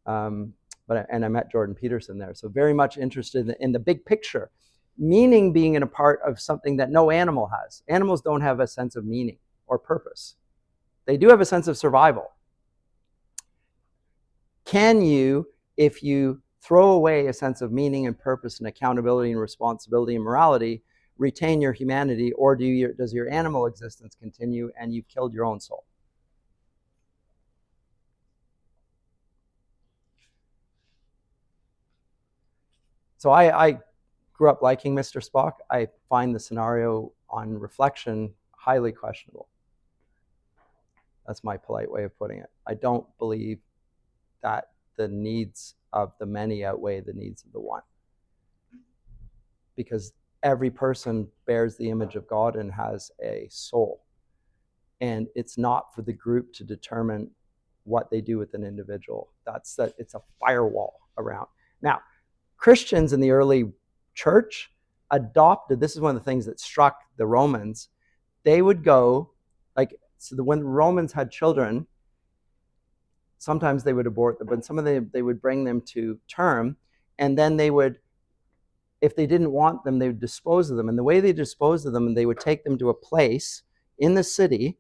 And I met Jordan Peterson there. So very much interested in the big picture. Meaning being in a part of something that no animal has. Animals don't have a sense of meaning or purpose. They do have a sense of survival. Can you, if you throw away a sense of meaning and purpose and accountability and responsibility and morality, retain your humanity, or does your animal existence continue and you've killed your own soul? So I grew up liking Mr. Spock. I find the scenario on reflection highly questionable. That's my polite way of putting it. I don't believe that the needs of the many outweigh the needs of the one. Because every person bears the image of God and has a soul. And it's not for the group to determine what they do with an individual. It's a firewall around. Now, Christians in the early church adopted, this is one of the things that struck the Romans, they would go, when the Romans had children, sometimes they would abort them, but some of them, they would bring them to term, and then they would, if they didn't want them, they would dispose of them. And the way they disposed of them, they would take them to a place in the city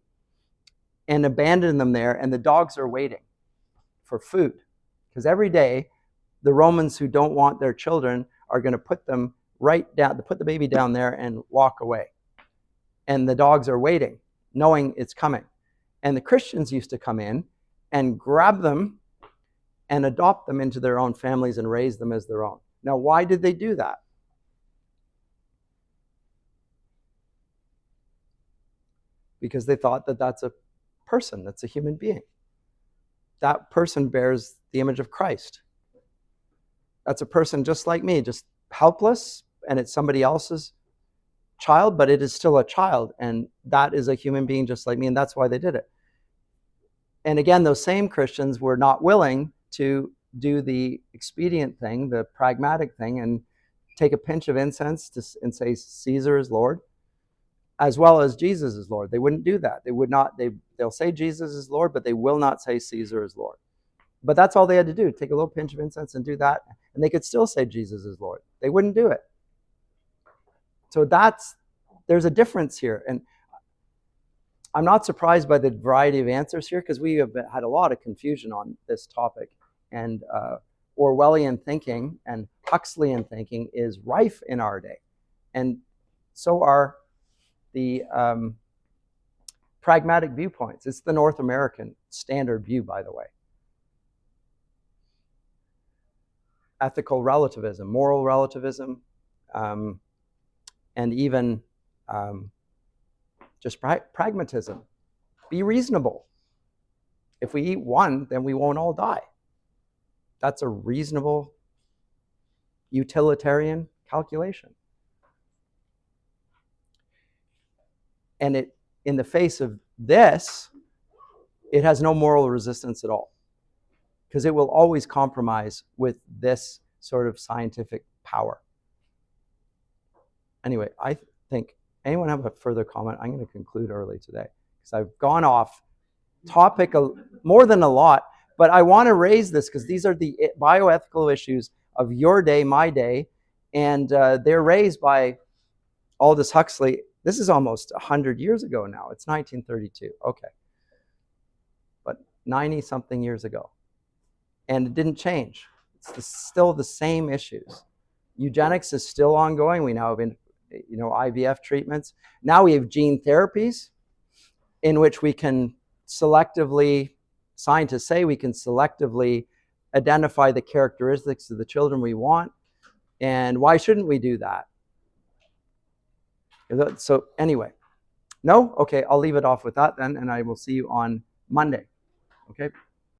and abandon them there, and the dogs are waiting for food. Because every day, the Romans who don't want their children are going to put them right down, put the baby down there and walk away. And the dogs are waiting, knowing it's coming. And the Christians used to come in and grab them and adopt them into their own families and raise them as their own. Now, why did they do that? Because they thought that that's a person, that's a human being. That person bears the image of Christ. That's a person just like me, just helpless, and it's somebody else's child, but it is still a child, and that is a human being just like me, and that's why they did it. And again, those same Christians were not willing to do the expedient thing, the pragmatic thing, and take a pinch of incense and say Caesar is Lord, as well as Jesus is Lord. They wouldn't do that. They would not. They'll say Jesus is Lord, but they will not say Caesar is Lord. But that's all they had to do, take a little pinch of incense and do that, and they could still say Jesus is Lord. They wouldn't do it. So there's a difference here. And I'm not surprised by the variety of answers here, because we have had a lot of confusion on this topic. And Orwellian thinking and Huxleyan thinking is rife in our day. And so are the pragmatic viewpoints. It's the North American standard view, by the way. Ethical relativism, moral relativism, and even just pragmatism. Be reasonable. If we eat one, then we won't all die. That's a reasonable utilitarian calculation. And in the face of this, it has no moral resistance at all, because it will always compromise with this sort of scientific power. Anyway, I think Anyone have a further comment? I'm going to conclude early today because I've gone off topic more than a lot, but I want to raise this because these are the bioethical issues of your day, my day, and they're raised by Aldous Huxley. This is almost 100 years ago now. It's 1932. Okay. But 90-something years ago. And it didn't change. It's still the same issues. Eugenics is still ongoing. We now have IVF treatments. Now we have gene therapies in which we can selectively, scientists say we can selectively identify the characteristics of the children we want. And why shouldn't we do that? So anyway, no? Okay, I'll leave it off with that then, and I will see you on Monday. Okay?